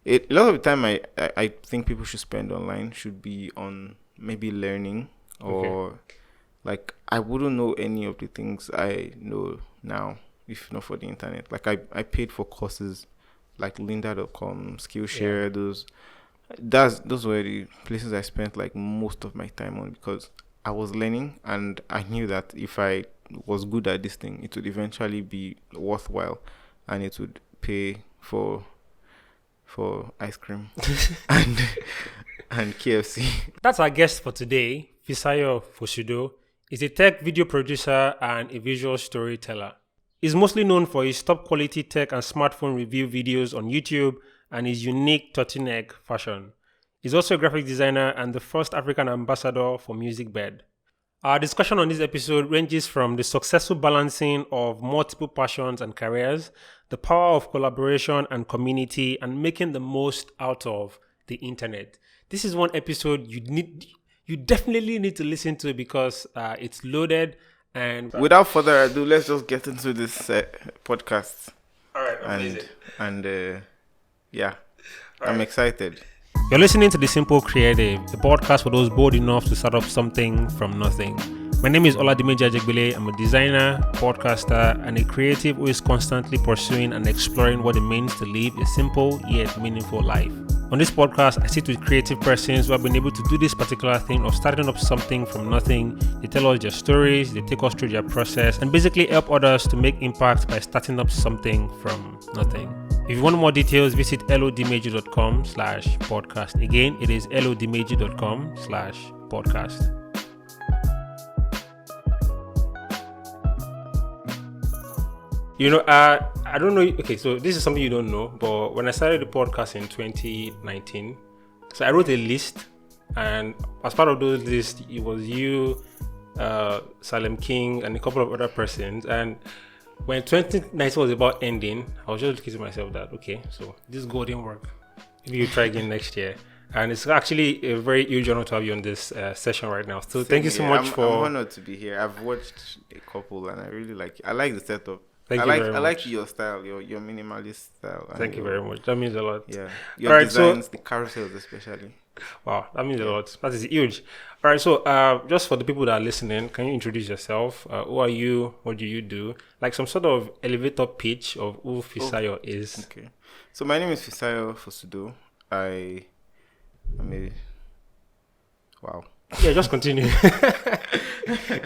A lot of the time I think people should spend online should be on maybe learning or like I wouldn't know any of the things I know now if not for the internet. Like I paid for courses like lynda.com, Skillshare, those were the places I spent like most of my time on because I was learning and I knew that if I was good at this thing, it would eventually be worthwhile and it would pay for ice cream and KFC. That's our guest for today, Fisayo Fosudo. He's a tech video producer and a visual storyteller. He's mostly known for his top quality tech and smartphone review videos on YouTube and his unique turtleneck fashion. He's also a graphic designer and the first African ambassador for Musicbed. Our discussion on this episode ranges from the successful balancing of multiple passions and careers, the power of collaboration and community, and making the most out of the internet. This is one episode you definitely need to listen to because it's loaded. And without further ado, let's just get into this podcast. All right, amazing. I'm excited. You're listening to The Simple Creative, a podcast for those bold enough to start up something from nothing. My name is Oladimeji Ajegbile. I'm a designer, podcaster, and a creative who is constantly pursuing and exploring what it means to live a simple yet meaningful life. On this podcast, I sit with creative persons who have been able to do this particular thing of starting up something from nothing. They tell us their stories, they take us through their process, and basically help others to make impact by starting up something from nothing. If you want more details, visit oladimeji.com/podcast. Again, it is oladimeji.com/podcast. You know, I don't know. Okay, so this is something you don't know, but when I started the podcast in 2019, so I wrote a list, and as part of those lists, it was you, Salem King, and a couple of other persons. And when 2019 was about ending, I was just looking to myself that, okay, so this goal didn't work. Maybe you try again next year. And it's actually a very huge honor to have you on this session right now. So thank you so much for... I'm honored to be here. I've watched a couple and I really like it. I like the setup. Thank you very much. I like your style, your minimalist style. Thank you very much. That means a lot. Yeah. Your designs, the carousels especially. Wow, that means a lot. That is huge. All right, so just for the people that are listening, can you introduce yourself? Who are you? What do you do? Like some sort of elevator pitch of who Fisayo is. Okay. So my name is Fisayo Fosudo. Wow. Yeah, just continue.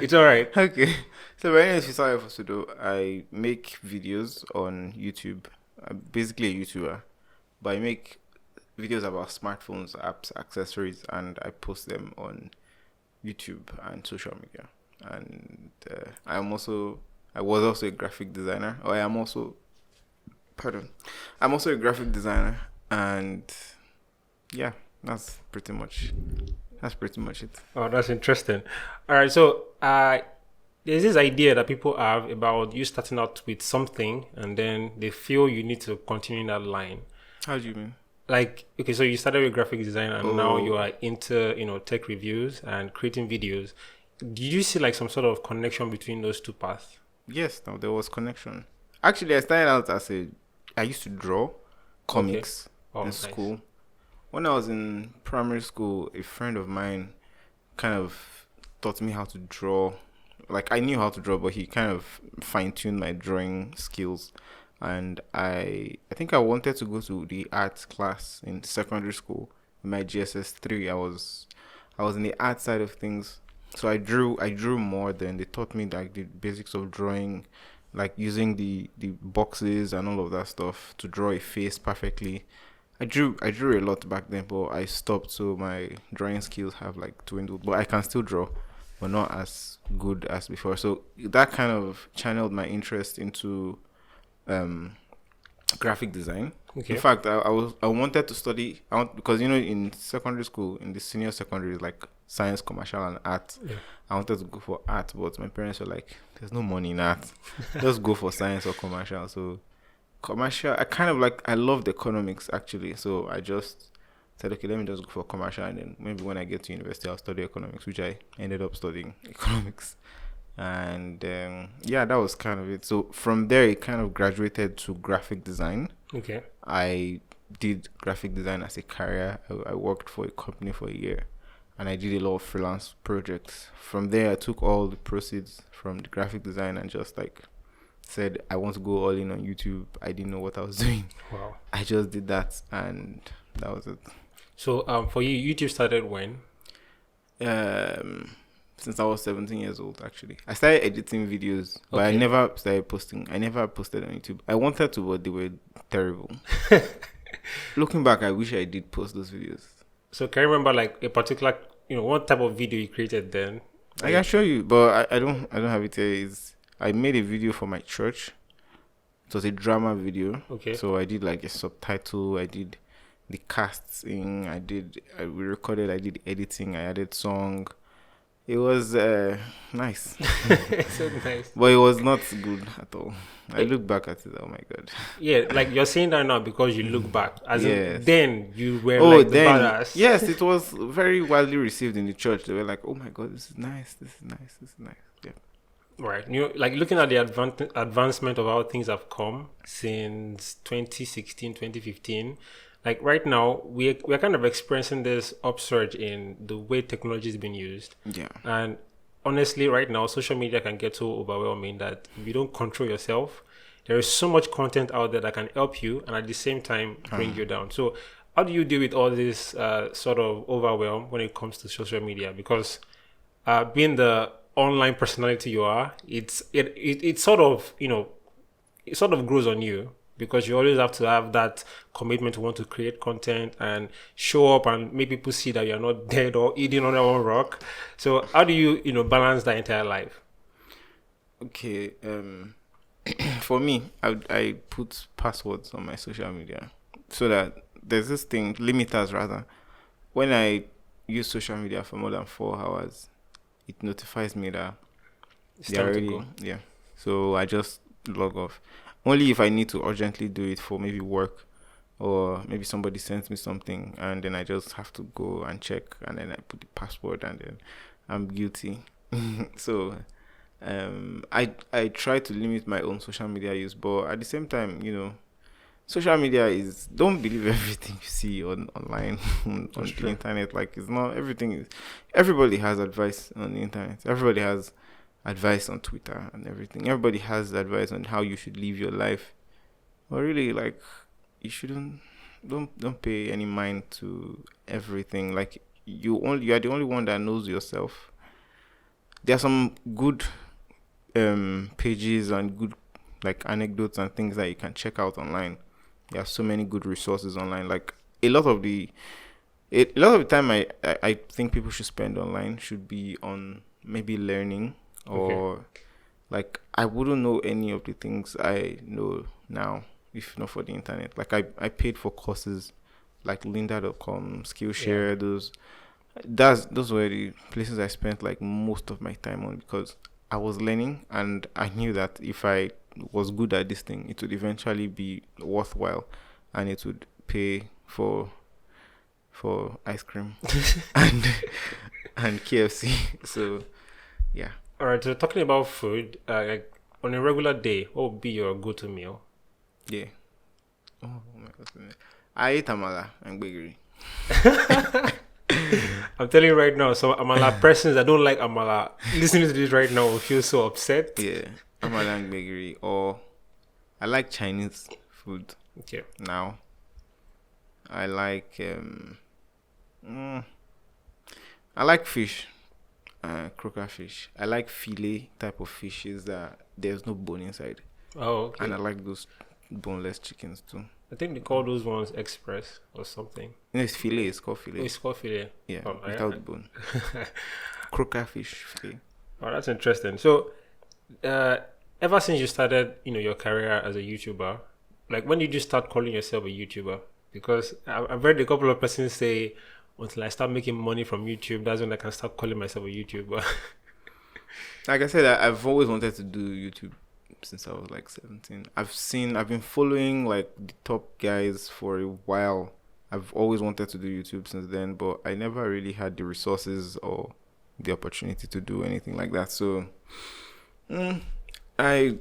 It's all right. Okay. So my name is Fisayo Fosudo. I make videos on YouTube. I'm basically a YouTuber, but I make videos about smartphones, apps, accessories, and I post them on YouTube and social media. And I was also a graphic designer. I'm also a graphic designer, and yeah, that's pretty much it. Oh, that's interesting. All right, so there's this idea that people have about you starting out with something and then they feel you need to continue that line. How do you mean? Like, okay, so you started with graphic design and now you are into, tech reviews and creating videos. Did you see like some sort of connection between those two paths? Yes, no, there was connection. Actually, I started out I used to draw comics in school. When I was in primary school, a friend of mine kind of taught me how to draw. Like, I knew how to draw, but he kind of fine-tuned my drawing skills. And I think I wanted to go to the art class in secondary school. In my GSS 3, I was in the art side of things. So I drew more than they taught me like the basics of drawing, like using the boxes and all of that stuff to draw a face perfectly. I drew a lot back then, but I stopped, so my drawing skills have like dwindled. But I can still draw, but not as good as before. So that kind of channeled my interest into graphic design. Okay. In fact, I wanted to study because in secondary school, in the senior secondary, like science, commercial, and art. Yeah. I wanted to go for art, but my parents were like, "There's no money in art. Just go for science or commercial." So commercial, I loved economics actually. So I just said, okay, let me just go for commercial, and then maybe when I get to university, I'll study economics, which I ended up studying economics. And that was kind of it. So from there, it kind of graduated to graphic design. Okay. I did graphic design as a career. I worked for a company for a year, and I did a lot of freelance projects. From there, I took all the proceeds from the graphic design and just like said I want to go all in on YouTube. I didn't know what I was doing. Wow. I just did that, and that was it. So for you, YouTube started when? Since I was 17 years old, actually. I started editing videos, but I never started posting. I never posted on YouTube. I wanted to, but they were terrible. Looking back, I wish I did post those videos. So can you remember like a particular, what type of video you created then? I can show you, but I don't have it here. I made a video for my church. It was a drama video. Okay. So I did like a subtitle. I did the casting. We recorded. I did editing. I added song. It was nice. So nice. But it was not good at all. I look back at it. Oh my God. Yeah, like you're saying that now because you look back. As yes. in, then you were like the badass. Yes, it was very widely received in the church. They were like, "Oh my God, this is nice. This is nice. This is nice." Yeah. Right. Like looking at the advancement of how things have come since 2016, 2015. Like right now, we're kind of experiencing this upsurge in the way technology is being used. Yeah. And honestly, right now, social media can get so overwhelming that if you don't control yourself, there is so much content out there that can help you and at the same time bring you down. So how do you deal with all this sort of overwhelm when it comes to social media? Because being the online personality you are, it sort of, it sort of grows on you. Because you always have to have that commitment to want to create content and show up and make people see that you're not dead or eating on one rock. So how do you, balance that entire life? Okay. For me, I put passwords on my social media so that there's this thing, limiters rather. When I use social media for more than 4 hours, it notifies me that they're already, yeah. So I just log off. Only if I need to urgently do it for maybe work or maybe somebody sends me something and then I just have to go and check and then I put the password and then I'm guilty. So I try to limit my own social media use, but at the same time, social media is, don't believe everything you see online on the internet. Like, it's not everything. Everybody has advice on the internet. Everybody has advice on Twitter and everything. Everybody has advice on how you should live your life. But really, like, you shouldn't, don't pay any mind to everything. Like, you are the only one that knows yourself. There are some good pages and good like anecdotes and things that you can check out online. There are so many good resources online. Like, a lot of the time I think people should spend online should be on maybe learning. Or like, I wouldn't know any of the things I know now if not for the internet. Like, I paid for courses like lynda.com, Skillshare. Those were the places I spent like most of my time on, because I was learning and I knew that if I was good at this thing, it would eventually be worthwhile and it would pay for ice cream and KFC. So yeah. All right, so talking about food, like on a regular day, what would be your go-to meal? Yeah. Oh my God. I eat amala and gbegiri. I'm telling you right now, some amala persons that don't like amala listening to this right now will feel so upset. Yeah, amala and gbegiri. Or I like Chinese food. Okay. Now, I like fish. Croaker fish. I like fillet type of fishes that there's no bone inside. Oh, okay. And I like those boneless chickens too. I think they call those ones express or something. No, it's fillet. It's called fillet. Oh, it's called fillet. Yeah, without the bone. Croaker fish fillet. Oh, that's interesting. So, ever since you started, your career as a YouTuber, like when did you start calling yourself a YouTuber? Because I've heard a couple of persons say, until I start making money from YouTube, that's when I can start calling myself a YouTuber. Like I said, I've always wanted to do YouTube since I was like 17. I've been following like the top guys for a while. I've always wanted to do YouTube since then, but I never really had the resources or the opportunity to do anything like that. So when I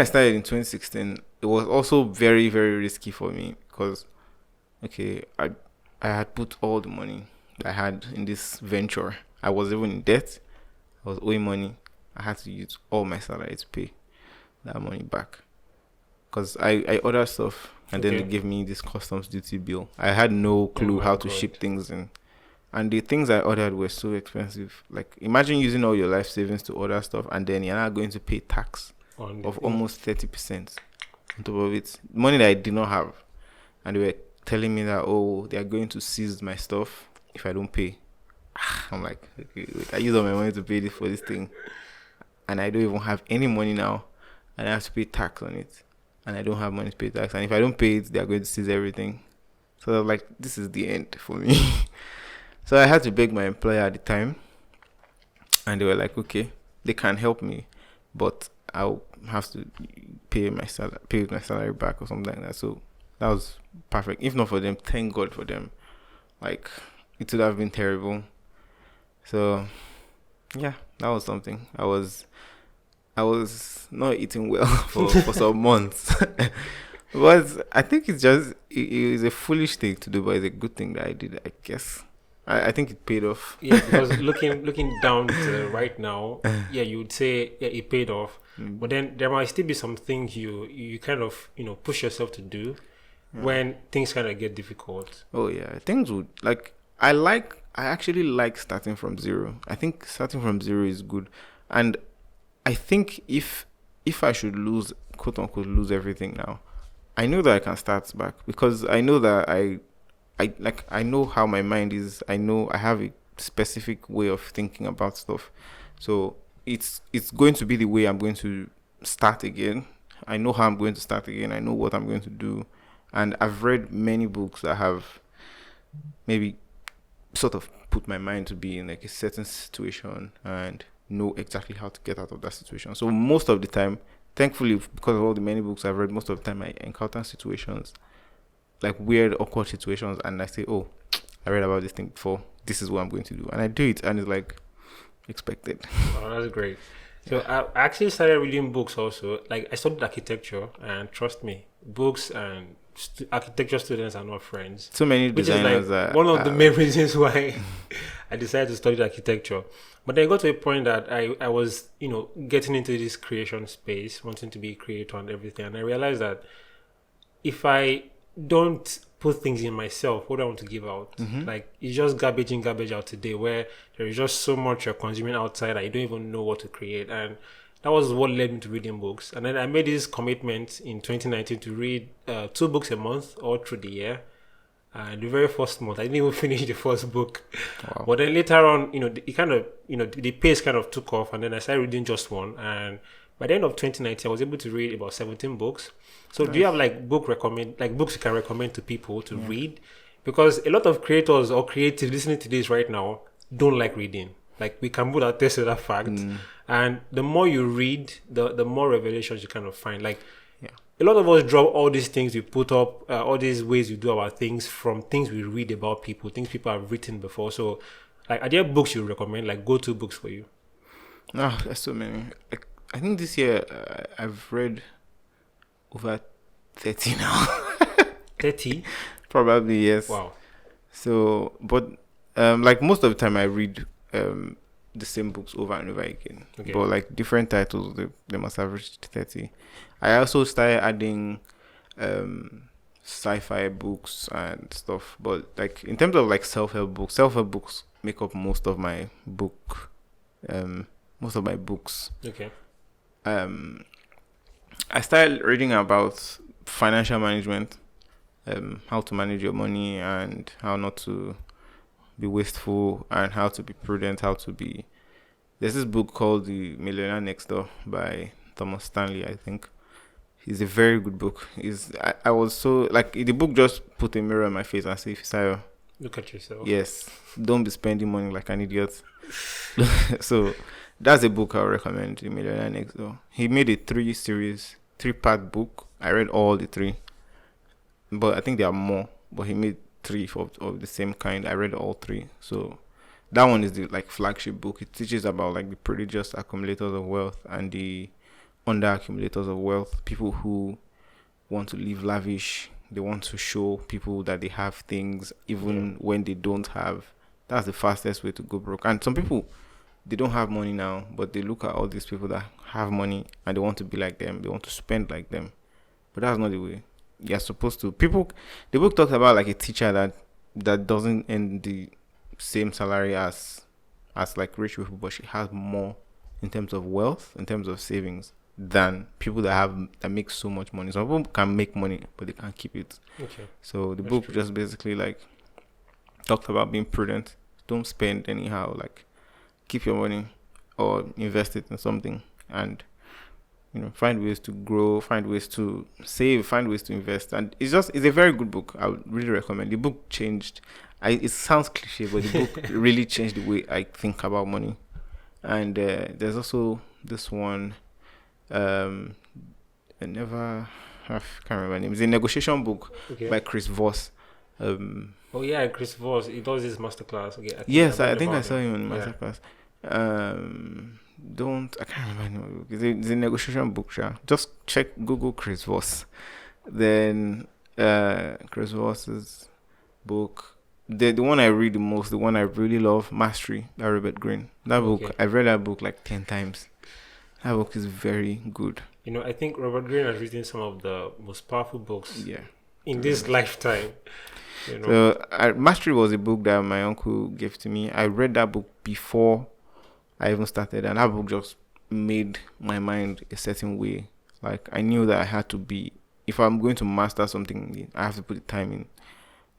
started in 2016, it was also very, very risky for me because okay, I had put all the money I had in this venture. I was even in debt. I was owing money. I had to use all my salary to pay that money back. Because I ordered stuff and then they gave me this customs duty bill. I had no clue how to ship things in. And the things I ordered were so expensive. Like, imagine using all your life savings to order stuff and then you're not going to pay tax of almost 30% on top of it. Money that I did not have. And they were telling me that, oh, they are going to seize my stuff if I don't pay. I'm like, okay, wait, I use all my money to pay this for this thing. And I don't even have any money now. And I have to pay tax on it. And I don't have money to pay tax. And if I don't pay it, they are going to seize everything. So I was like, this is the end for me. So I had to beg my employer at the time. And they were like, okay, they can help me. But I'll have to pay my salary back or something like that. So that was perfect. If not for them, thank God for them. Like, it would have been terrible. So, yeah, that was something. I was not eating well for some months. But I think it's just, it was a foolish thing to do, but it's a good thing that I did, I guess. I think it paid off. Yeah, because looking down to right now, yeah, you would say it paid off. But then there might still be some things you kind of, push yourself to do when things kind of get difficult. Oh, yeah. Things would, like, I actually like starting from zero. I think starting from zero is good. And I think if I should quote unquote lose everything now, I know that I can start back because I know that I know how my mind is. I know I have a specific way of thinking about stuff. So it's going to be the way I'm going to start again. I know how I'm going to start again. I know what I'm going to do. And I've read many books that have maybe sort of put my mind to be in like a certain situation and know exactly how to get out of that situation. So most of the time, thankfully, because of all the many books I've read, most of the time I encounter situations, like weird, awkward situations, and I say, oh, I read about this thing before. This is what I'm going to do. And I do it, and it's like expected. Oh, that's great. So I actually started reading books also. Like, I studied architecture, and trust me, books and architecture students are not friends. So many designers are one of the main reasons why I decided to study architecture. But then I got to a point that I was, getting into this creation space, wanting to be a creator and everything. And I realized that if I don't put things in myself, what do I want to give out? Like, it's just garbage in, garbage out today, where there is just so much you're consuming outside that you don't even know what to create. And that was what led me to reading books. And then I made this commitment in 2019 to read 2 books a month all through the year. And the very first month, I didn't even finish the first book. Wow. But then later on, it kind of, the pace kind of took off. And then I started reading just one. And by the end of 2019, I was able to read about 17 books. So nice. Do you have like books you can recommend to people to read? Because a lot of creators or creatives listening to this right now don't like reading. Like, we can put our test to that fact. And the more you read, the more revelations you kind of find. Like, a lot of us drop all these things we put up, all these ways we do our things from things we read about people, things people have written before. So, like, are there books you recommend, like go-to books for you? Oh, there's so many. I think this year I've read over 30 now. 30? Probably, yes. Wow. So, but like most of the time I read the same books over and over again. Okay. But like different titles, they must have reached 30. I also started adding sci-fi books and stuff. But like in terms of like self-help books make up most of my books. Okay. I started reading about financial management, how to manage your money and how not to be wasteful and how to be prudent, there's this book called The Millionaire Next Door by Thomas Stanley, I think. It's a very good book. I was so, like, the book just put a mirror in my face and said, Fisayo, look at yourself. Yes, don't be spending money like an idiot. So that's a book I would recommend, The Millionaire Next Door. He made a 3-part book. I read all the 3. But I think there are more. But he made 3 of the same kind. I read all 3. So that one is the like flagship book. It teaches about like the prodigious accumulators of wealth and the under accumulators of wealth. People who want to live lavish They want to show people that they have things even when they don't have. That's the fastest way to go broke. And some people, they don't have money now, but they look at all these people that have money and they want to be like them. They want to spend like them. But that's not the way. You're supposed to. The book talks about like a teacher that doesn't earn the same salary as like rich people, but she has more in terms of wealth, in terms of savings, than people that make so much money. Some people can make money, but they can't keep it. Okay. So the book just basically like talked about being prudent. Don't spend anyhow. Like keep your money or invest it in something, and find ways to grow, find ways to save, find ways to invest. And it's a very good book. I would really recommend. The book changed. It sounds cliche, but the book really changed the way I think about money. And there's also this one. I can't remember the name. It's a negotiation book by Chris Voss. Chris Voss. He does this masterclass. Okay, I think I saw him in masterclass. I can't remember the name of the book. It's a negotiation book. Just Google Chris Voss. Then Chris Voss's book. The one I read the most, the one I really love, Mastery by Robert Greene. That book, I've read that book like 10 times. That book is very good. I think Robert Greene has written some of the most powerful books in this lifetime. So Mastery was a book that my uncle gave to me. I read that book before I even started, and that book just made my mind a certain way. Like I knew that I had to be, if I'm going to master something, I have to put the time in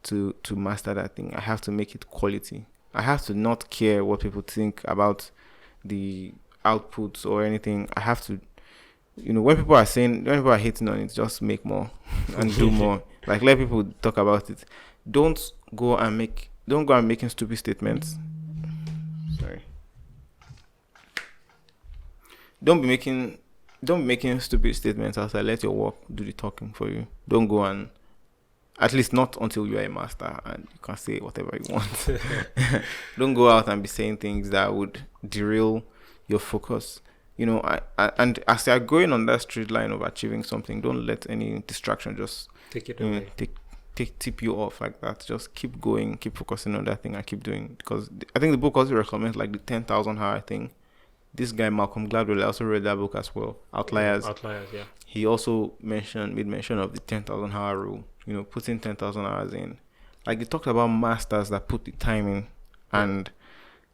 to master that thing. I have to make it quality. I have to not care what people think about the outputs or anything. I have to, when people are hating on it, just make more and do more. Like let people talk about it. Don't go and making stupid statements. Sorry. Don't be making stupid statements outside. Let your work do the talking for you. Don't go and, at least not until you are a master and you can say whatever you want. Don't go out and be saying things that would derail your focus. And as you're going on that straight line of achieving something, don't let any distraction just take it away. Tip you off like that. Just keep going, keep focusing on that thing and keep doing. Because I think the book also recommends like the 10,000 hour thing. This guy Malcolm Gladwell, I also read that book as well. Outliers, yeah. He also made mention of the 10,000 hour rule. Putting 10,000 hours in. Like they talked about masters that put the time in, and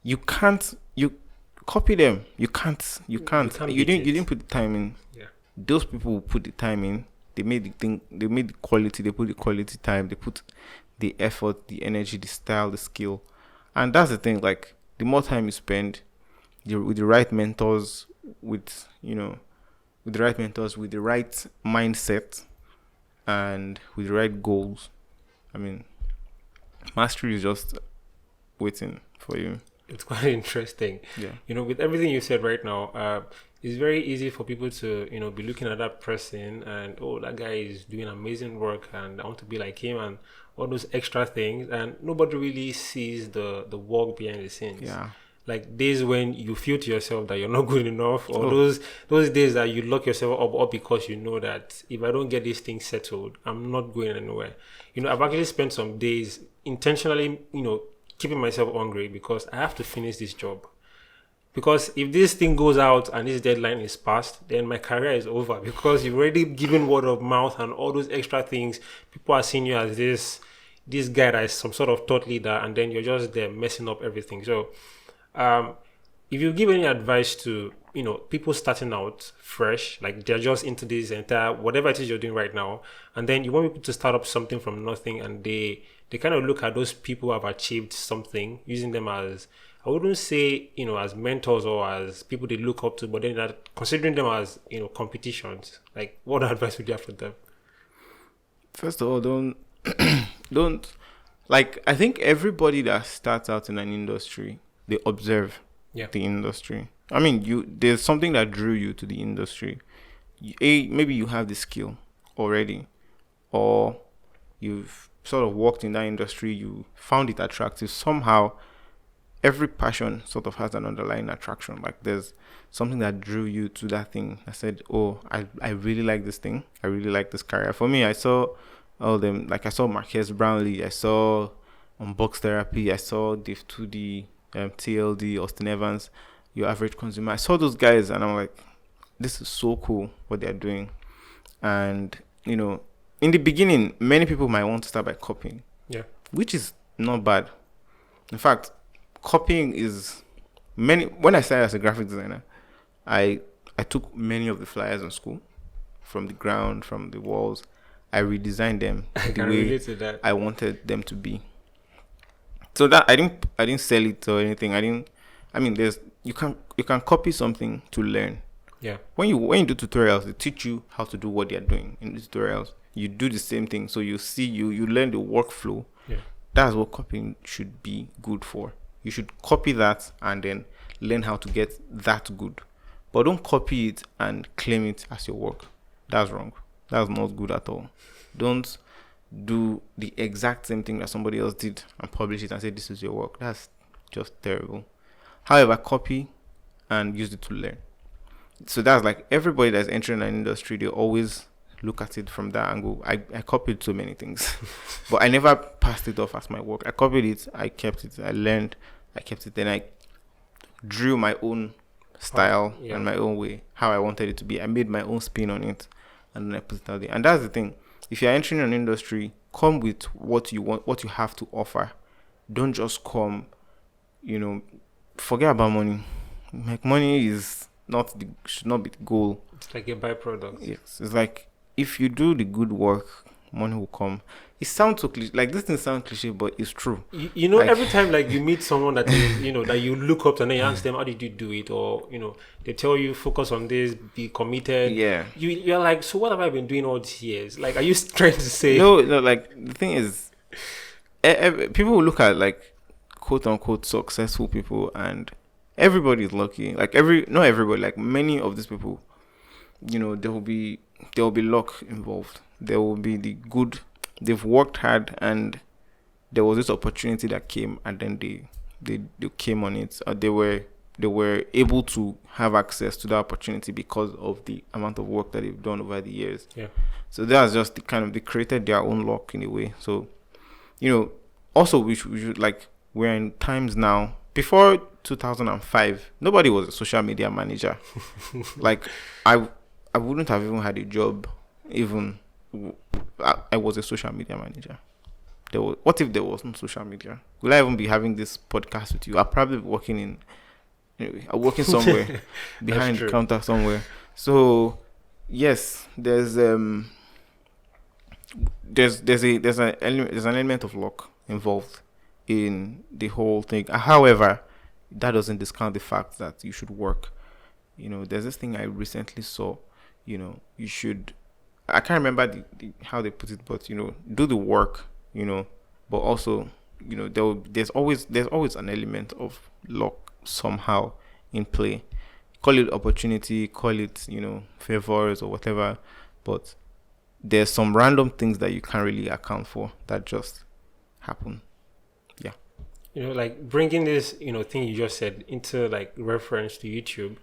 you copy them. You didn't put the time in. Yeah. Those people who put the time in, they made the thing. They made the quality. They put the quality time. They put the effort, the energy, the style, the skill, and that's the thing. Like the more time you spend, with the right mentors, with the right mindset, and with the right goals, I mean, mastery is just waiting for you. It's quite interesting. Yeah. With everything you said right now, it's very easy for people to, be looking at that person and, oh, that guy is doing amazing work and I want to be like him and all those extra things. And nobody really sees the work behind the scenes. Yeah. Like days when you feel to yourself that you're not good enough, or those days that you lock yourself up because you know that if I don't get this thing settled, I'm not going anywhere. I've actually spent some days intentionally, keeping myself hungry because I have to finish this job. Because if this thing goes out and this deadline is passed, then my career is over because you've already given word of mouth and all those extra things. People are seeing you as this guy that is some sort of thought leader, and then you're just there messing up everything. So if you give any advice to people starting out fresh, like they're just into this entire whatever it is you're doing right now, and then you want people to start up something from nothing, and they kind of look at those people who have achieved something, using them as, I wouldn't say as mentors or as people they look up to, but then considering them as competitions. Like, what advice would you have for them? First of all, don't like, I think everybody that starts out in an industry, they observe the industry. I mean, there's something that drew you to the industry. Maybe you have the skill already, or you've sort of worked in that industry, you found it attractive. Somehow, every passion sort of has an underlying attraction. Like there's something that drew you to that thing. I said, oh, I really like this thing. I really like this career. For me, I saw all of them. Like I saw Marquez Brownlee, I saw Unbox Therapy, I saw Dave 2D, TLD, Austin Evans, Your Average Consumer. I saw those guys and I'm like, this is so cool what they're doing. And, you know, in the beginning, many people might want to start by copying. Yeah. Which is not bad. In fact, copying is when I started as a graphic designer, I took many of the flyers in school from the ground, from the walls. I redesigned them the way I wanted them to be. So that I didn't sell it or anything. You can copy something to learn. Yeah. When you do tutorials, they teach you how to do what they're doing in the tutorials. You do the same thing, so you see you learn the workflow. Yeah. That's what copying should be good for. You should copy that and then learn how to get that good. But don't copy it and claim it as your work. That's wrong. That's not good at all. Don't do the exact same thing that somebody else did and publish it and say this is your work. That's just terrible. However, copy and use it to learn. So that's like everybody that's entering an industry, they always look at it from that angle. I copied so many things, but I never passed it off as my work. I copied it, I kept it, I learned, I kept it, then I drew my own style and my own way, how I wanted it to be. I made my own spin on it, and then I put it out there. And that's the thing. If you're entering an industry, come with what you want, what you have to offer. Don't just come, forget about money. Like money is should not be the goal. It's like a byproduct. Yes, it's like if you do the good work, money will come. It sounds so cliche. Like this thing sounds cliche, but it's true. Every time like you meet someone that is, that you look up to and then you ask them, how did you do it? Or, they tell you focus on this, be committed. Yeah. You're like, so what have I been doing all these years? Like, are you trying to say? No, like the thing is, people will look at like quote unquote successful people and everybody is lucky. Like not everybody, like many of these people, there will be luck involved. There will be the good. They've worked hard and there was this opportunity that came and then they came on it. They were able to have access to that opportunity because of the amount of work that they've done over the years. Yeah. So that's just they created their own luck in a way. So, also we should like, we're in times now. Before 2005, nobody was a social media manager. Like I wouldn't have even had a job even I was a social media manager. What if there wasn't social media? Will I even be having this podcast with you? I'll probably be working somewhere behind the counter somewhere. So yes, there's an element of luck involved in the whole thing. However, that doesn't discount the fact that you should work. There's this thing I recently saw. You should. I can't remember how they put it, but do the work, but also, there's always an element of luck somehow in play. Call it opportunity, call it, favors or whatever, but there's some random things that you can't really account for that just happen. Yeah. Like bringing this, thing you just said into like reference to YouTube.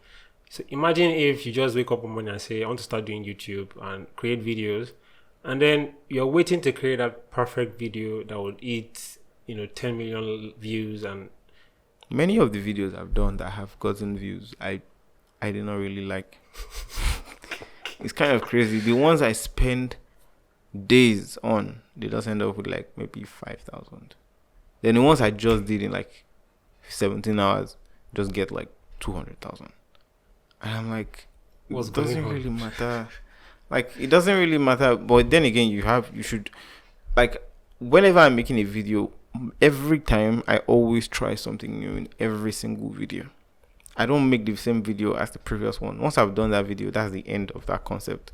So imagine if you just wake up one morning and say, I want to start doing YouTube and create videos. And then you're waiting to create that perfect video that would eat, 10 million views. And many of the videos I've done that have gotten views, I did not really like. It's kind of crazy. The ones I spend days on, they just end up with like maybe 5,000. Then the ones I just did in like 17 hours just get like 200,000. And I'm like, it doesn't really matter. Like, it doesn't really matter. But then again, you should, like, whenever I'm making a video, every time I always try something new in every single video. I don't make the same video as the previous one. Once I've done that video, that's the end of that concept.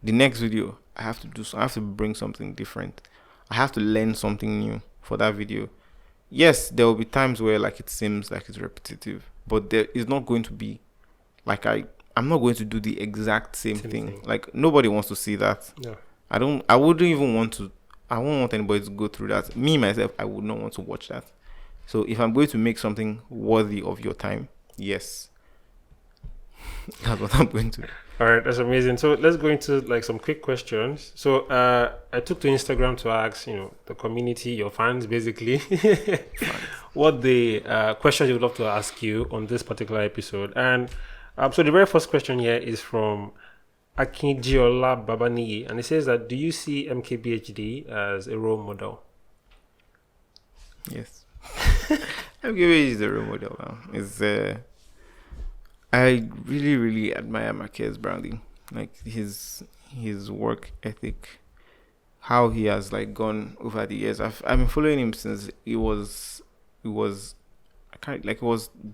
The next video, I have to bring something different. I have to learn something new for that video. Yes, there will be times where like it seems like it's repetitive, but there is not going to be. Like I'm not going to do the exact same thing. Like nobody wants to see that. Yeah. I wouldn't even want to. I won't want anybody to go through that. Me myself, I would not want to watch that. So if I'm going to make something worthy of your time, yes, that's what I'm going to do. All right, that's amazing. So let's go into like some quick questions. So I took to Instagram to ask, the community, your fans, basically, what the questions you would love to ask you on this particular episode. And so the very first question here is from Akinjiola Babaniyi, and it says that, do you see MKBHD as a role model? Yes. MKBHD is a role model now. It's I really, really admire Marquez Brownlee. Like his work ethic, how he has like gone over the years. I've been following him since it was it was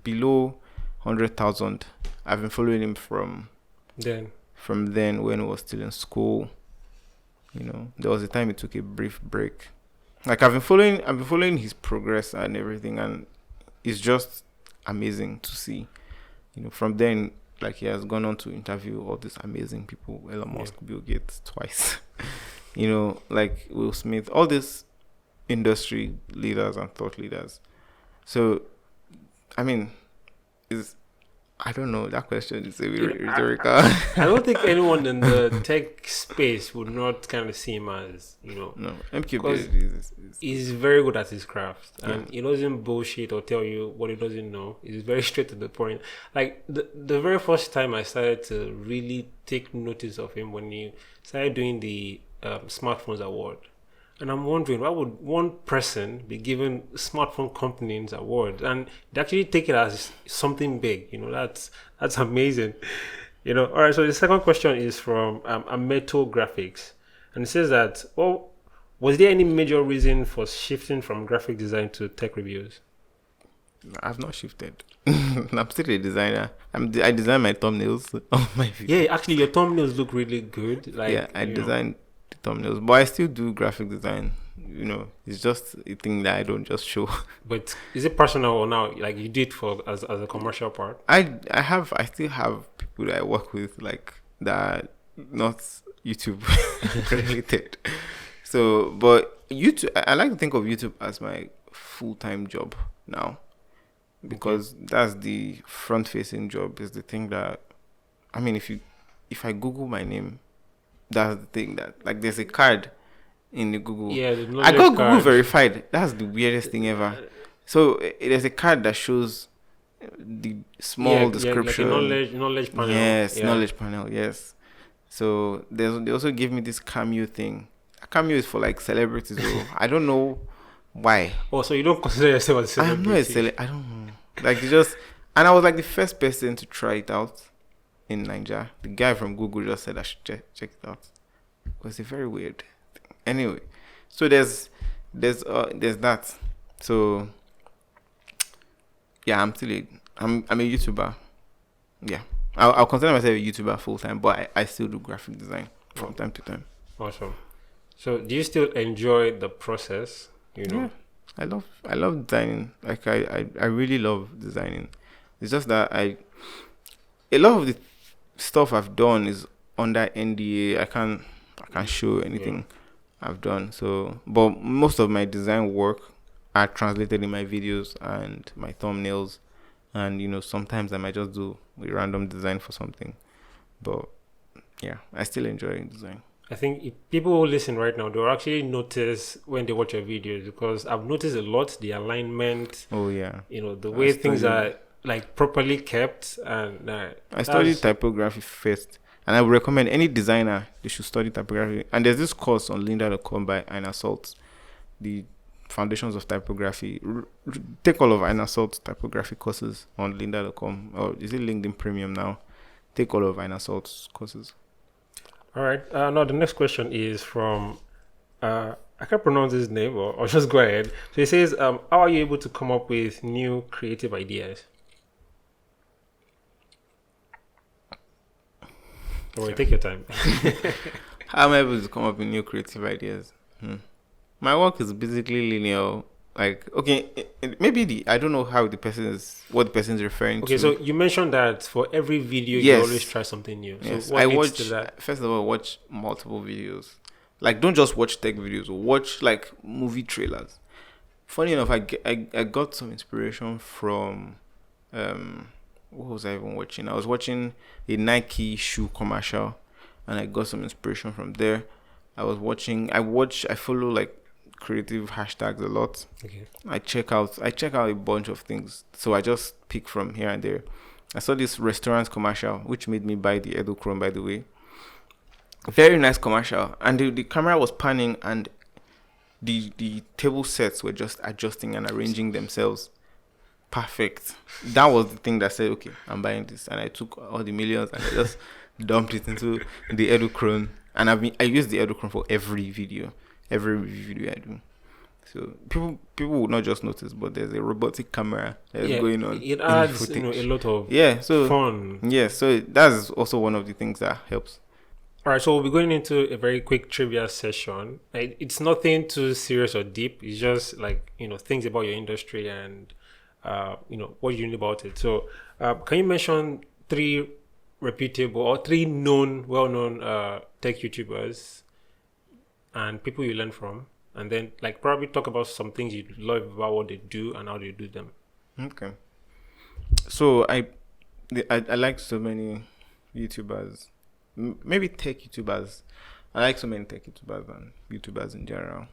below 100,000. I've been following him from then when he was still in school. There was a time he took a brief break. Like I've been following his progress and everything, and it's just amazing to see. From then, like he has gone on to interview all these amazing people, Elon Musk, Bill Gates twice, like Will Smith, all these industry leaders and thought leaders. So, I mean, I don't know, that question is a bit rhetorical. I don't think anyone in the tech space would not kind of see him as, No, MKB he's very good at his craft, and he doesn't bullshit or tell you what he doesn't know. He's very straight to the point. Like the very first time I started to really take notice of him, when he started doing the smartphones award. And I'm wondering, why would one person be given smartphone companies award and they actually take it as something big? That's amazing. All right. So the second question is from Ameto Graphics, and it says that, was there any major reason for shifting from graphic design to tech reviews? I've not shifted. I'm still a designer. I design my thumbnails on my video. Yeah, actually, your thumbnails look really good. I designed thumbnails, but I still do graphic design. It's just a thing that I don't just show. But is it personal or now, like you do it for as a commercial part? I still have people that I work with, like that, not YouTube related. So, but YouTube, I like to think of YouTube as my full-time job now, because that's the front-facing job. Is the thing that, I mean, if I Google my name, that's the thing that, like, there's a card in the Google. Yeah, I got Google verified. That's the weirdest thing ever. So there's a card that shows the small description. Like a knowledge panel. Yes, knowledge panel. Yes. So they also give me this Cameo thing. A Cameo is for like celebrities. So I don't know why. Oh, so you don't consider yourself a celebrity? I'm not a celebrity. I don't know. Like, and I was like the first person to try it out in Nigeria. The guy from Google just said I should check it out. It was a very weird thing. Anyway, so there's that. So yeah, I'm a YouTuber. Yeah, I'll consider myself a YouTuber full time, but I still do graphic design from time to time. Awesome. So do you still enjoy the process? Yeah, I love designing. Like I really love designing. It's just that a lot of the stuff I've done is under NDA. I can't show anything I've done. So, but most of my design work are translated in my videos and my thumbnails, and sometimes I might just do a random design for something. But yeah, I still enjoy design. I think if people who listen right now, they'll actually notice when they watch your videos, because I've noticed a lot the alignment. Oh yeah. The way things are like properly kept, and I studied typography first, and I would recommend any designer they should study typography. And there's this course on lynda.com by Ina Salt, the Foundations of Typography. Take all of Ina Salt's typography courses on lynda.com, or is it LinkedIn Premium now? Take all of Ina Salt's courses. All right. Now the next question is from I can't pronounce his name, or just go ahead. So he says, how are you able to come up with new creative ideas? Don't worry, take your time. How am I able to come up with new creative ideas? My work is basically linear. Like, okay, maybe I don't know what the person is referring to. Okay, so you mentioned that for every video you always try something new. So yes, what leads to that? First of all, watch multiple videos. Like, don't just watch tech videos. Watch like movie trailers. Funny enough, I got some inspiration from what was I even watching? I was watching a Nike shoe commercial, and I got some inspiration from there. I follow like creative hashtags a lot. Okay. I check out a bunch of things. So I just pick from here and there. I saw this restaurant commercial, which made me buy the Edochrome, by the way. Very nice commercial. And the camera was panning, and the table sets were just adjusting and arranging themselves. Perfect. That was the thing that said, okay, I'm buying this. And I took all the millions and I just dumped it into the Edochrome. And I use the Edochrome for every video I do. So people would not just notice, but there's a robotic camera that's going on. It adds a lot of fun. Yeah, so that's also one of the things that helps. All right, so we'll be going into a very quick trivia session. It's nothing too serious or deep. It's just like things about your industry and what you know about it. So can you mention 3 reputable or 3 well-known tech YouTubers and people you learn from, and then like probably talk about some things you love about what they do and how they do them. Okay. So I like so many YouTubers, maybe tech YouTubers. I like so many tech YouTubers and YouTubers in general.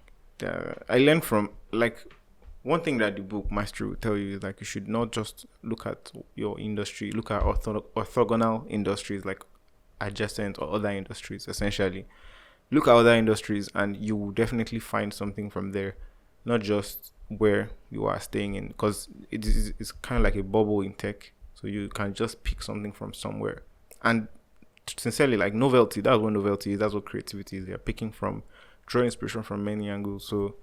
I learned from, like, one thing that the book Mastery will tell you is like you should not just look at your industry, look at orthogonal industries like adjacent or other industries. Essentially, look at other industries and you will definitely find something from there, not just where you are staying in, because it's kind of like a bubble in tech. So you can just pick something from somewhere. And sincerely, like novelty, that's what novelty is. That's what creativity is. They're picking from, drawing inspiration from many angles. So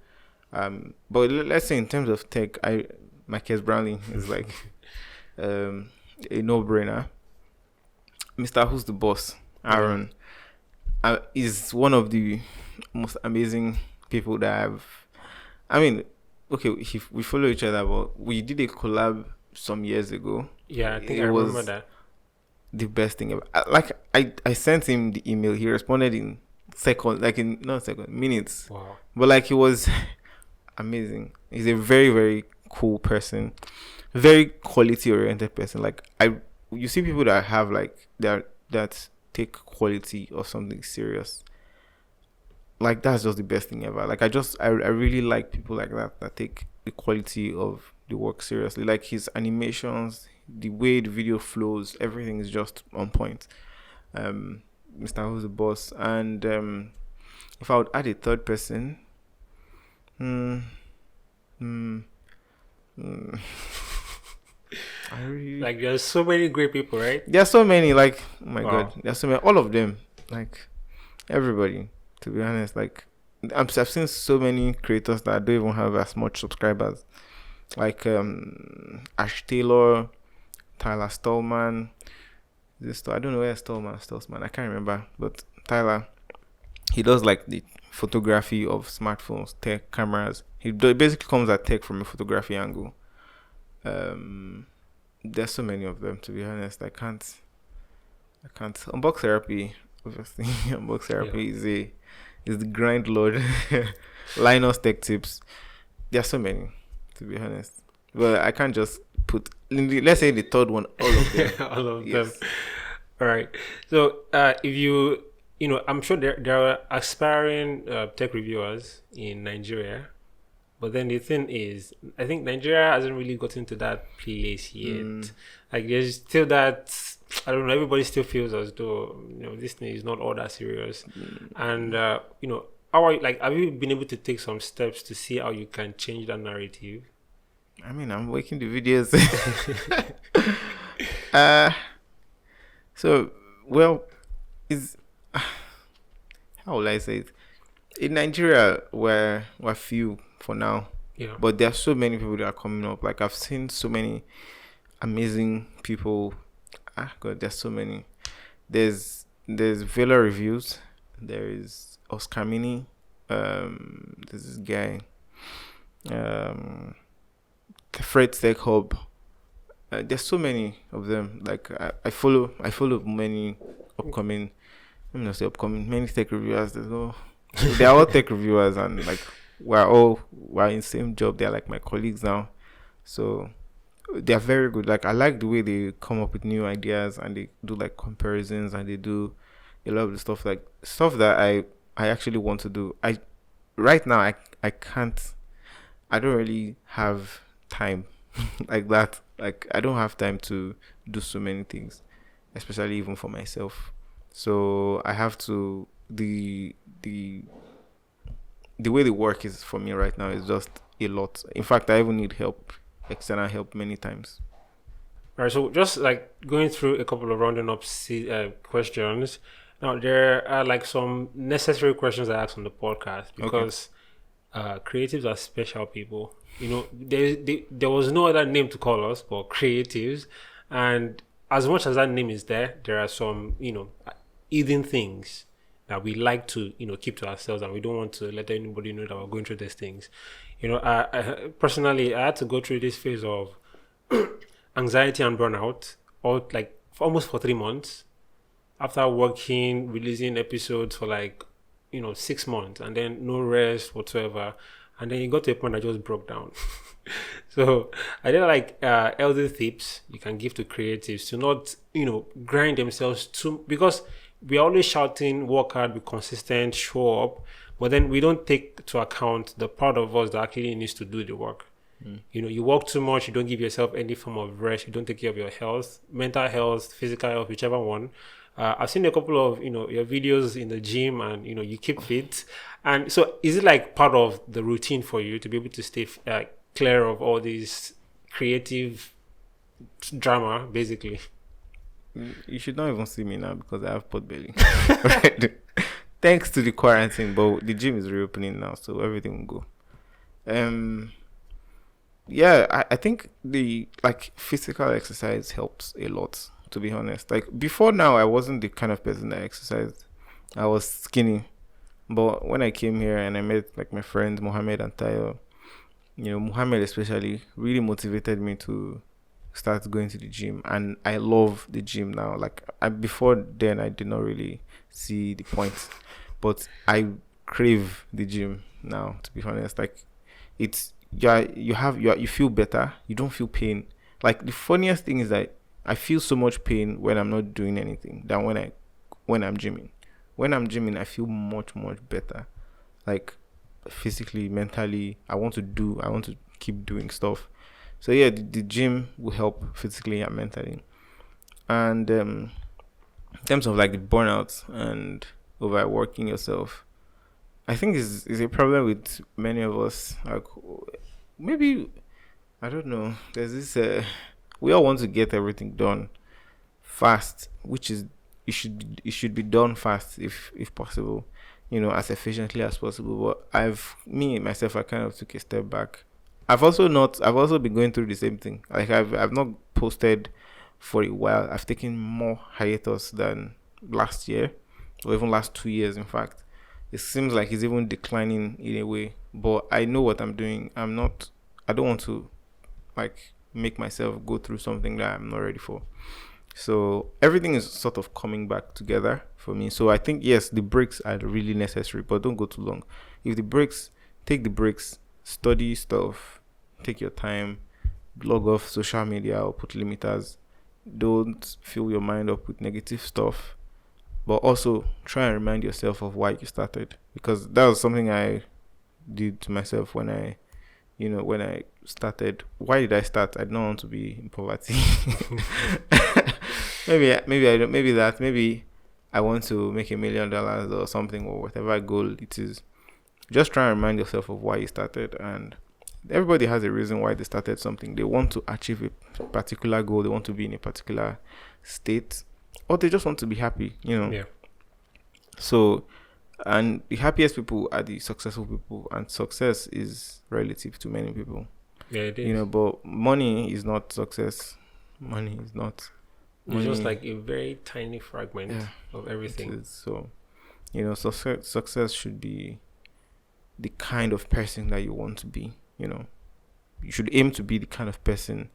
but let's say in terms of tech, Marcus Brownlee is like a no-brainer. Mr. Who's the Boss, Aaron, is one of the most amazing people that we follow each other, but we did a collab some years ago. Yeah, I think I remember that. The best thing ever. I sent him the email. He responded in minutes. Wow. But like, he was amazing. He's a very, very cool person, very quality oriented person. Like, you see people that have like that take quality of something serious. Like, that's just the best thing ever. Like, I really like people like that take the quality of the work seriously. Like, his animations, the way the video flows, everything is just on point. Mr. Who's the Boss. And if I would add a third person, like, there's so many great people, right? There's so many, like, oh my god, there's so many, all of them, like everybody, to be honest. Like, I've seen so many creators that don't even have as much subscribers, like Ash Taylor, Tyler Stallman. I don't know where Stallman, I can't remember, but Tyler, he does like the photography of smartphones, tech, cameras. He basically comes at tech from a photography angle. There's so many of them, to be honest. I can't. Unbox Therapy, obviously. Unbox Therapy is the grind lord. Linus Tech Tips. There's so many, to be honest. But I can't just put, let's say the third one, all of them. All of them. All right. So if you I'm sure there are aspiring tech reviewers in Nigeria, but then the thing is, I think Nigeria hasn't really gotten to that place yet. Like, there's still that, I don't know, everybody still feels as though this thing is not all that serious. And how are you, like, have you been able to take some steps to see how you can change that narrative? I mean, I'm making the videos. So, well, how will I say it? In Nigeria, we're few for now. Yeah. But there are so many people that are coming up. Like, I've seen so many amazing people. God, there's so many. There's Vela Reviews. There is Oscar Mini. There's this guy. The Freight Tech Hub. There's so many of them. Like, I follow many upcoming. Let me not say upcoming. Many tech reviewers. They're all tech reviewers, and like we're in the same job. They're like my colleagues now. So they're very good. Like I like the way they come up with new ideas and they do like comparisons and they do a lot of the stuff like stuff that I actually want to do. I right now I can't. I don't really have time like that. Like I don't have time to do so many things, especially even for myself. So I have to the way the work is for me right now is just a lot. In fact, I even need help, external help many times. All right, so just like going through a couple of rounding up questions. Now, there are like some necessary questions I ask on the podcast because creatives are special people. You know, there was no other name to call us but creatives. And as much as that name is there, there are some, hidden things that we like to, keep to ourselves, and we don't want to let anybody know that we're going through these things. I personally, I had to go through this phase of anxiety and burnout, all like almost for 3 months after working, releasing episodes for like 6 months, and then no rest whatsoever, and then it got to a point I just broke down. So I did like elder tips you can give to creatives to not grind themselves too, because we're always shouting work hard, be consistent, show up, but then we don't take to account the part of us that actually needs to do the work. You work too much, you don't give yourself any form of rest, you don't take care of your health, mental health, physical health, whichever one. I've seen a couple of your videos in the gym, and you keep fit. And so is it like part of the routine for you to be able to stay clear of all these creative drama, basically? You should not even see me now because I have pot belly. Right. Thanks to the quarantine, but the gym is reopening now, so everything will go. Yeah, I think the physical exercise helps a lot, to be honest. Like before now, I wasn't the kind of person that exercised. I was skinny, but when I came here and I met like my friends Mohammed and Tayo, Mohammed especially really motivated me to start going to the gym, and I love the gym now. Like before then, I did not really see the point, but I crave the gym now. To be honest, like it's you feel better. You don't feel pain. Like the funniest thing is that I feel so much pain when I'm not doing anything than when I'm gymming. When I'm gymming, I feel much better. Like physically, mentally, I want to keep doing stuff. So yeah, the gym will help physically and mentally. And in terms of like the burnout and overworking yourself, I think is a problem with many of us. Like maybe I don't know. There's this. We all want to get everything done fast, which is it should be done fast if possible, as efficiently as possible. But myself, I kind of took a step back. I've also been going through the same thing. Like I've not posted for a while. I've taken more hiatus than last year, or even last 2 years. In fact, it seems like it's even declining in a way. But I know what I'm doing. I don't want to like make myself go through something that I'm not ready for. So everything is sort of coming back together for me. So I think yes, the breaks are really necessary, but don't go too long. Take the breaks, study stuff, take your time, log off social media or put limiters. Don't fill your mind up with negative stuff, but also try and remind yourself of why you started, because that was something I did to myself when I started. Why did I start? I don't want to be in poverty. maybe I want to make $1 million or something, or whatever goal it is. Just try and remind yourself of why you started. And everybody has a reason why they started something. They want to achieve a particular goal. They want to be in a particular state, or they just want to be happy. Yeah. So, and the happiest people are the successful people, and success is relative to many people. Yeah, it is. But money is not success. Money is not. It's just like a very tiny fragment of everything. So, success should be the kind of person that you want to be. You should aim to be the kind of person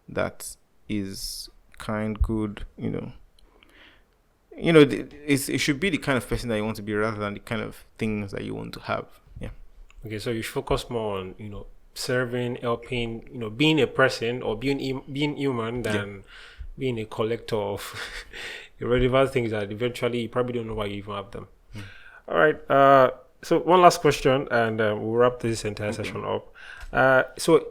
that is kind, good. It should be the kind of person that you want to be rather than the kind of things that you want to have. Yeah. Okay, so you should focus more on serving, helping, being a person or being human than being a collector of irrelevant things that eventually you probably don't know why you even have them. All right. So one last question, and we'll wrap this entire session up. So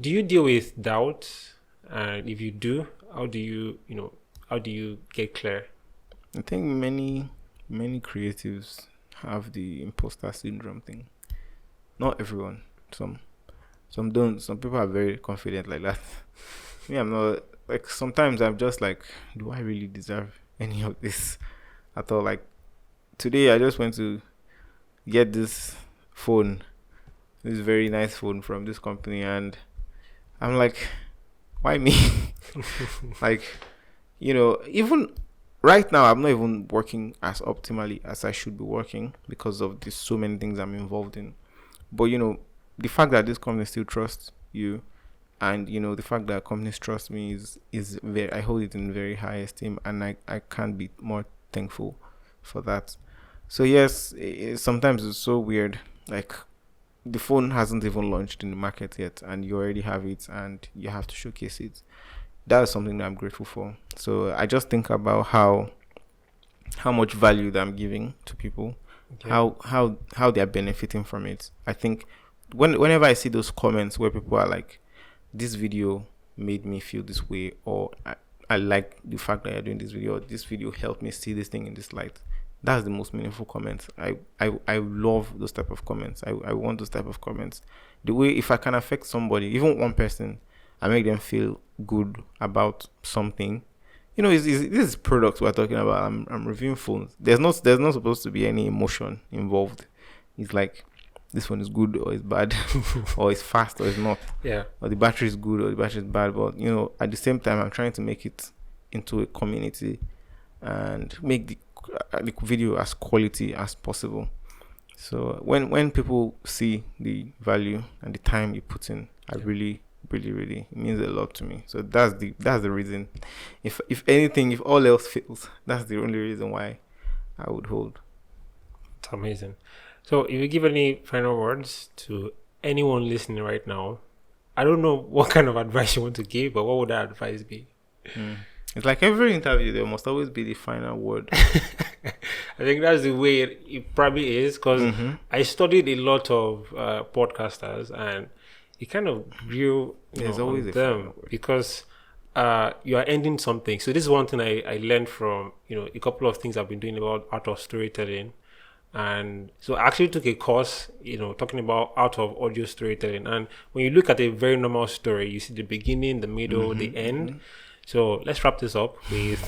do you deal with doubt? And if you do, how do you get clear? I think many creatives have the imposter syndrome thing. Not everyone. Some don't. Some people are very confident like that. Me, I'm not. Like, sometimes I'm just like, do I really deserve any of this at all? Like, today I just went to get this very nice phone from this company, and I'm like, why me? Like, even right now I'm not even working as optimally as I should be working because of this so many things I'm involved in. But the fact that this company still trusts you, and the fact that companies trust me is very, I hold it in very high esteem, and I can't be more thankful for that. So yes, sometimes it's so weird. Like, the phone hasn't even launched in the market yet, and you already have it, and you have to showcase it. That's something that I'm grateful for. So I just think about how much value that I'm giving to people, how they're benefiting from it. I think whenever I see those comments where people are like, this video made me feel this way, or I like the fact that you're doing this video, or this video helped me see this thing in this light, that's the most meaningful comments. I love those type of comments. I want those type of comments. The way, if I can affect somebody, even one person, I make them feel good about something. This is products we're talking about. I'm reviewing phones. There's not supposed to be any emotion involved. It's like, this one is good or it's bad, or it's fast or it's not. Yeah. Or the battery is good or the battery is bad. But at the same time, I'm trying to make it into a community and make the video as quality as possible. So when people see the value and the time you put in, I really, really, really, it means a lot to me. So that's the reason. If anything, if all else fails, that's the only reason why I would hold. It's amazing. So if you give any final words to anyone listening right now, I don't know what kind of advice you want to give, but what would that advice be? It's like every interview, there must always be the final word. I think that's the way it probably is, because I studied a lot of podcasters, and it kind of grew There's always on a them, final word. because you are ending something. So this is one thing I learned from a couple of things I've been doing about art of storytelling. And so I actually took a course, talking about art of audio storytelling. And when you look at a very normal story, you see the beginning, the middle, the end. So let's wrap this up with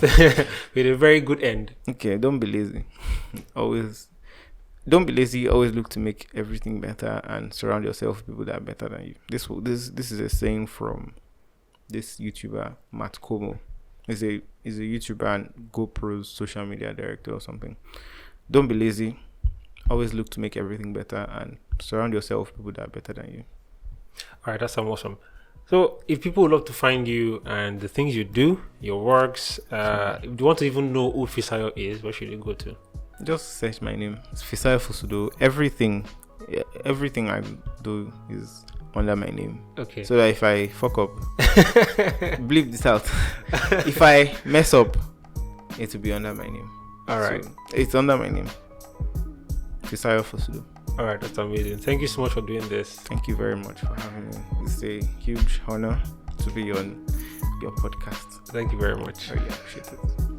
with a very good end. Okay, don't be lazy. Don't be lazy. Always look to make everything better, and surround yourself with people that are better than you. This is a saying from this YouTuber, Matt Como. He's a YouTuber and GoPro's social media director or something. Don't be lazy. Always look to make everything better, and surround yourself with people that are better than you. All right, that's awesome. So if people would love to find you and the things you do, your works, if you want to even know who Fisayo is, where should you go to? Just search my name. It's Fisayo Fosudo. Everything I do is under my name. Okay. So that if I fuck up, bleep this out. If I mess up, it will be under my name. All right. So it's under my name. Fisayo Fosudo. All right, that's amazing. Thank you so much for doing this. Thank you very much for having me. It's a huge honor to be on your podcast. Thank you very much. I really appreciate it.